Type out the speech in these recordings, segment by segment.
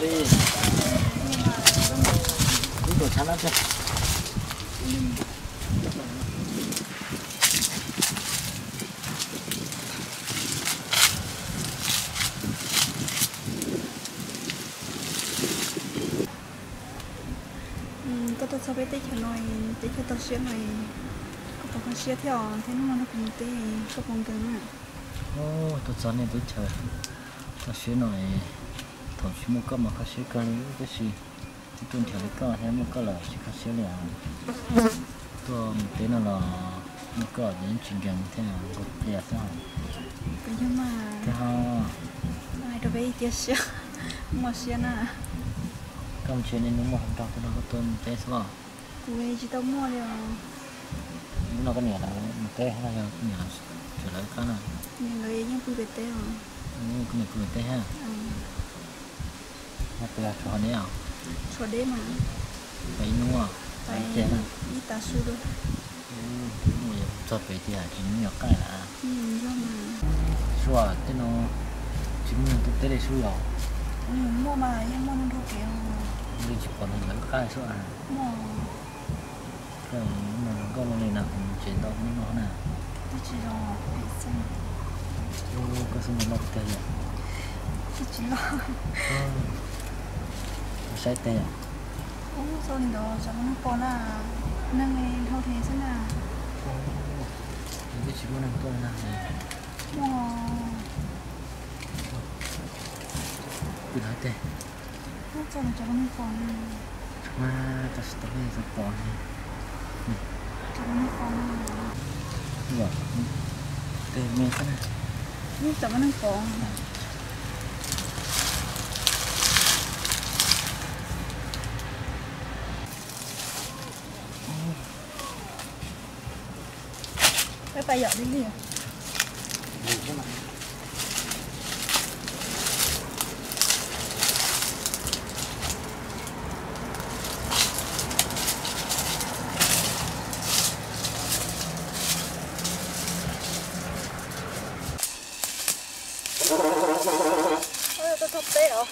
đi đi đồ chán lắm chứก็ตัวชอบไปตีเขียวหน่อยตีเขียวตัวเชียหน่อยก็ตัวเชียเที่ยวที่นู่นก็คงตีก็คงเกินอ่ะโอ้ตัวซ้อนเนี่ยตัวเฉยตัวเชียหน่อยถอดชิ้นมุกก็มาเขาเชียกันก็สิที่ตัวเฉยก็ให้มุกก็เลยสิเขาเชียเลยตัวเต้นน่ะมุกก็ยังจริงจังที่น่ะก็เรียกซะเป็นยังไงที่เขาไอ้ตัวไปเจียเชียมัวเชียน่ะก็มันเชียนี่นุ่มมากตอนที่เราก็ต้นเต้ซะกูเอจิตมัวเลยnó có nhiều là một té hay là nhiều trở lại cái nào nhiều người những quy về té hả cái này quy về té ha nó bây giờ cho đấy à cho đấy mà phải nuôi à phải đi ta su đó cho về thì chỉ nhiều cái là do mà xua thế nó chỉ nhiều thực tế để xua rồi mua mà nhưng mua nó đâu kéo đi chỉ còn mấy cái xua à cái mà có một ngày nào cũng chuyển到những nó nào chỉ lo có sự một tệ à chỉ lo sai tệ à sao thì đó chẳng nó còn là nâng ngày thâu thế thế nào cái chỉ muốn nâng tôi nào này cứ nói tệ sao là chẳng nó còn mà ta sẽ tới đây rồi còn chẳng nó còn rồi tệ mẹ cái này chẳng nó còn cái tay dọn đến gì à? Ôi, tôi thập tế hả?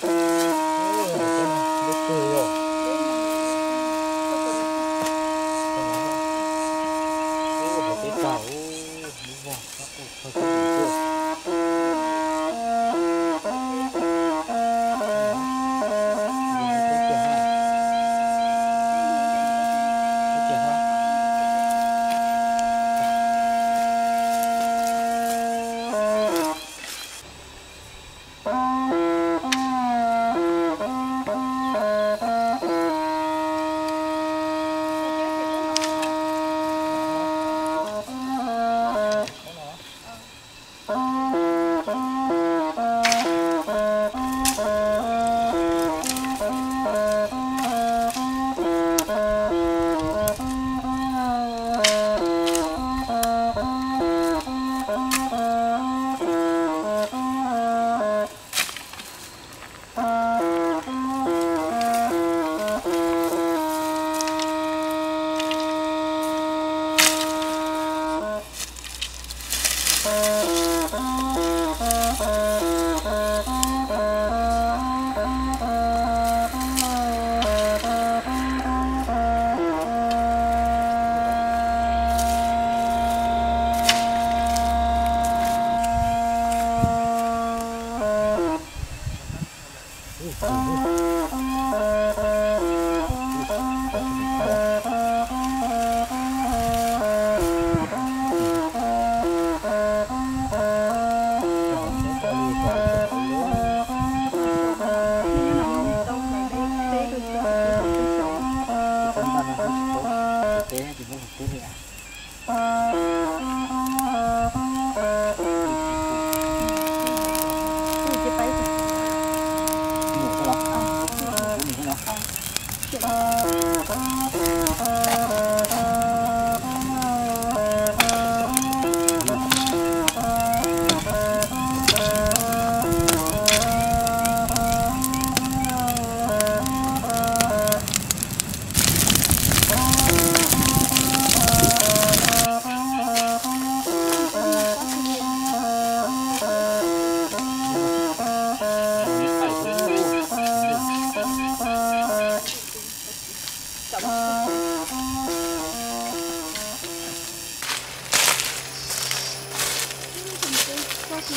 thì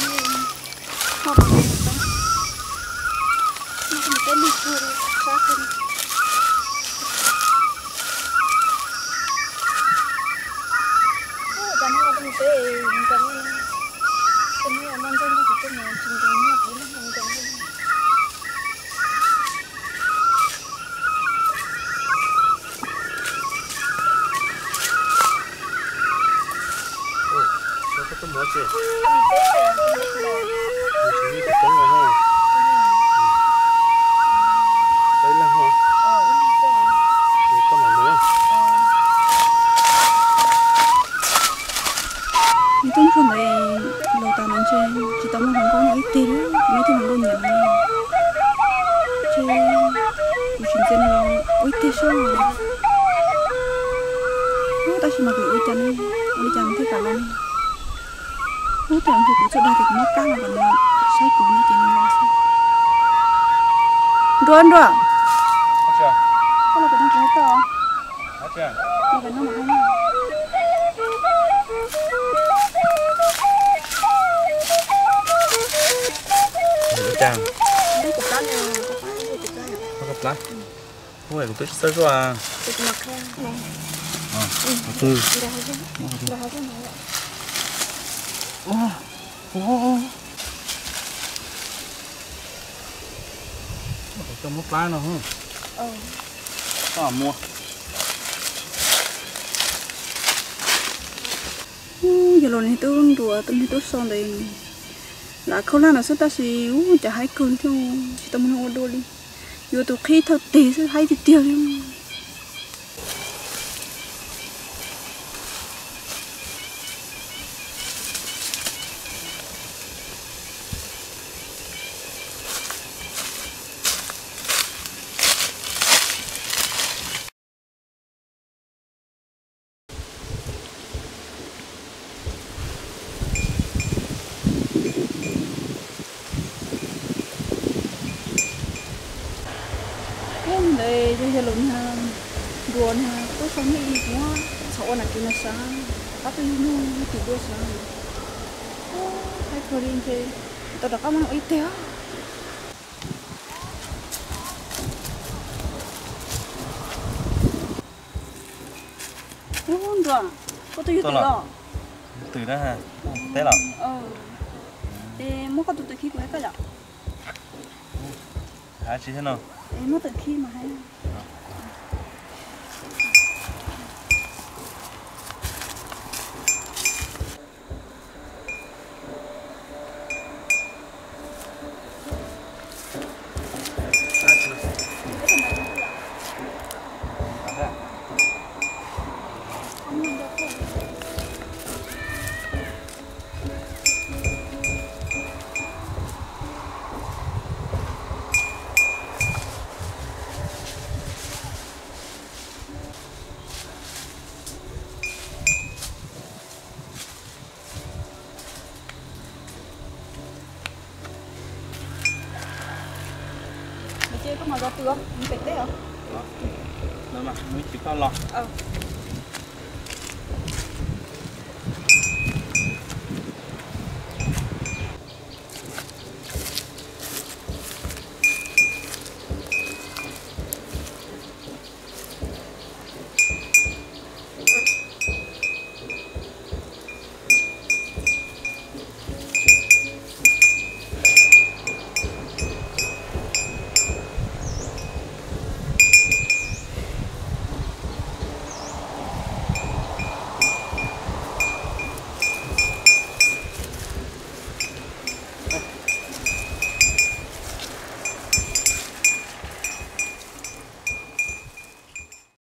họ bảo vệ nó có một cái lịch vừa đấy khác hơn chẳng hạn là mình tới chẳng hạn cái này là nông dân thì cái này chúng tôi nhập đến hàng chẳng hạn có mỡ chứ. mình tới là mình Chỉ biết cái là ha. Đấy là ha. Thì có mà nữa. mình tính phần này lầu tàu mình chơi chỉ tao muốn thằng con ấy tí nữa mấy thằng con nhận này chơi mình chuyển chân lo ôi tí sao ta chỉ mặc lụa chân ôi chân thấy cả lần hú tưởng thì cũng chỗ đây thì cũng mắc cá mà còn sai cũng như thế này lo sao rồi rồi Chưa? có là cái nó cũng to Chưa? mà cái nó mà không Chàng. đây cục cá này cục cá này cục cá này Có gặp lại. Không phải của tôi sơ rồi à. cục mặt ra này Từ. đó chứ này Cho mốt lá nào không? Có mua. giờ lần tôi đùa tôi tôi xong đây là không làm là sao ta chỉ chả hay cơn theo chỉ tao muốn đua đi giờ tôi khi thật tệ sẽ hay thì tiêu đi đây giờ lần đùa ha tôi không nghĩ quá sợ là cái nó sáng các cái nu thì đua sáng hay thôi đi chơi tao đã có món ít téo đúng rồi có tôi từ đó Từ đó ha. Thế là. em mất có từ khi của cái đó Hả chị thế nào? em mất từ khi mà hay chơi có mà ra tường mình phải đấy hả? Đâu mà, mới chỉ có lọ.